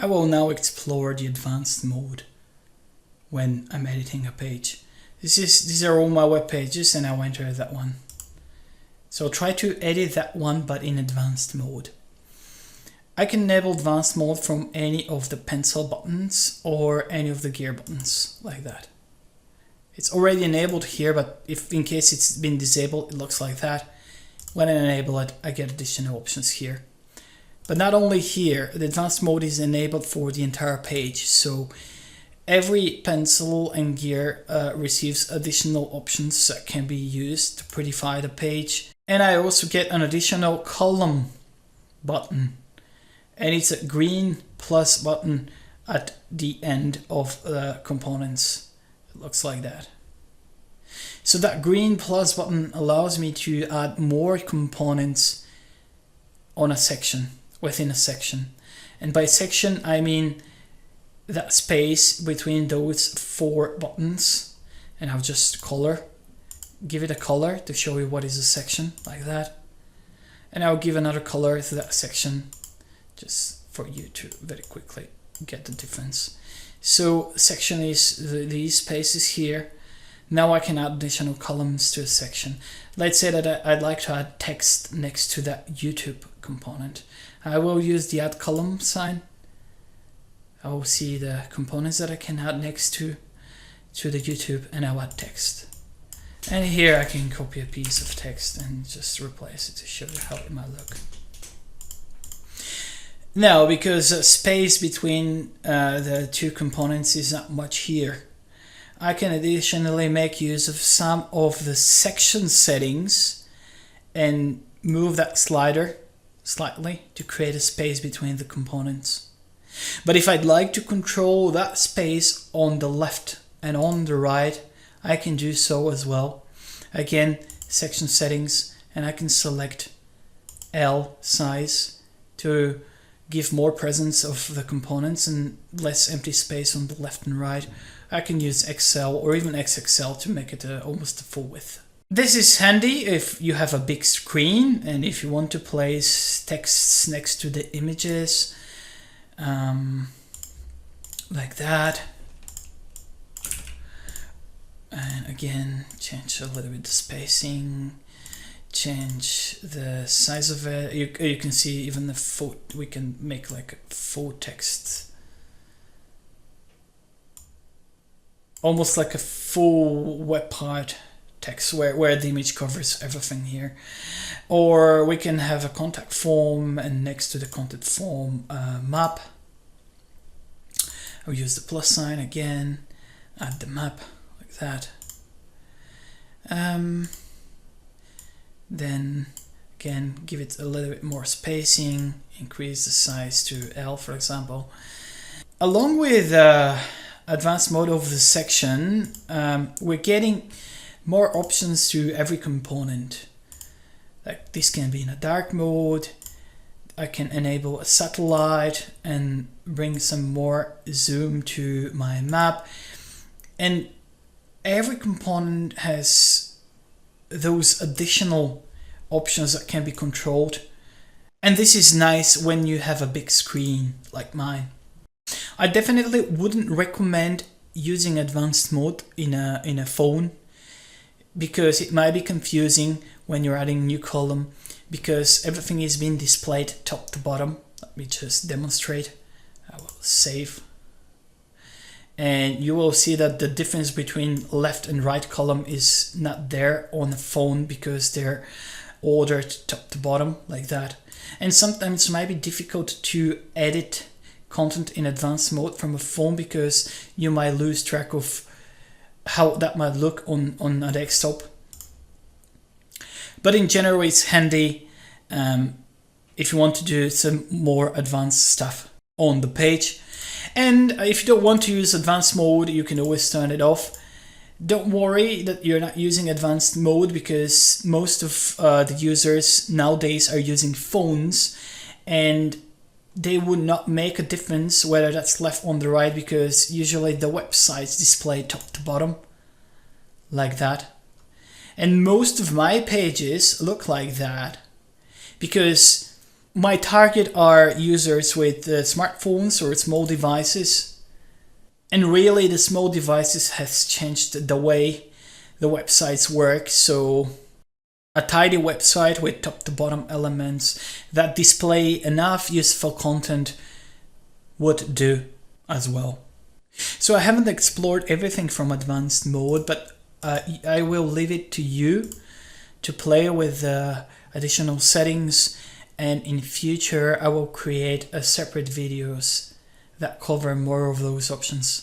I will now explore the advanced mode when I'm editing a page. These are all my web pages and I'll enter that one. So try to edit that one but in advanced mode. I can enable advanced mode from any of the pencil buttons or any of the gear buttons like that. It's already enabled here, but if in case it's been disabled, it looks like that. When I enable it, I get additional options here. But not only here, the advanced mode is enabled for the entire page. So every pencil and gear receives additional options that can be used to prettify the page. And I also get an additional column button. And it's a green plus button at the end of the components. It looks like that. So that green plus button allows me to add more components on a section, within a section. And by section, I mean that space between those 4 buttons. And I'll just give it a color to show you what is a section, like that. And I'll give another color to that section, just for you to very quickly get the difference. So section is these spaces here. Now I can add additional columns to a section. Let's say that I'd like to add text next to that YouTube component. I will use the add column sign. I will see the components that I can add next to the YouTube, and I'll add text. And here I can copy a piece of text and just replace it to show you how it might look. Now, because space between the 2 components is not much here, I can additionally make use of some of the section settings and move that slider slightly to create a space between the components. But if I'd like to control that space on the left and on the right, I can do so as well. Again, section settings, and I can select L size to give more presence of the components and less empty space on the left and right. I can use XL or even XXL to make it almost a full width. This is handy if you have a big screen and if you want to place texts next to the images, like that. And again, change a little bit the spacing, change the size of it. You can see even the full, we can make like a full text, almost like a full web part text where the image covers everything here. Or we can have a contact form, and next to the contact form map. I'll use the plus sign again, add the map like that. Then again, give it a little bit more spacing, increase the size to L, for example. Along with advanced mode of the section, we're getting more options to every component. Like this can be in a dark mode. I can enable a satellite and bring some more zoom to my map. And every component has those additional options that can be controlled. And this is nice when you have a big screen like mine. I definitely wouldn't recommend using advanced mode in a phone, because it might be confusing when you're adding a new column, because everything is being displayed top to bottom. Let me just demonstrate. I will save. And you will see that the difference between left and right column is not there on the phone because they're ordered top to bottom like that. And sometimes it might be difficult to edit content in advanced mode from a phone because you might lose track of how that might look on a desktop. But in general, it's handy if you want to do some more advanced stuff on the page. And if you don't want to use advanced mode, you can always turn it off. Don't worry that you're not using advanced mode, because most of the users nowadays are using phones, and they would not make a difference whether that's left on the right, because usually the websites display top to bottom like that. And most of my pages look like that because my target are users with smartphones or small devices. And really the small devices has changed the way the websites work. So a tidy website with top to bottom elements that display enough useful content would do as well. So I haven't explored everything from advanced mode, but I will leave it to you to play with additional settings, and in future I will create a separate videos that cover more of those options.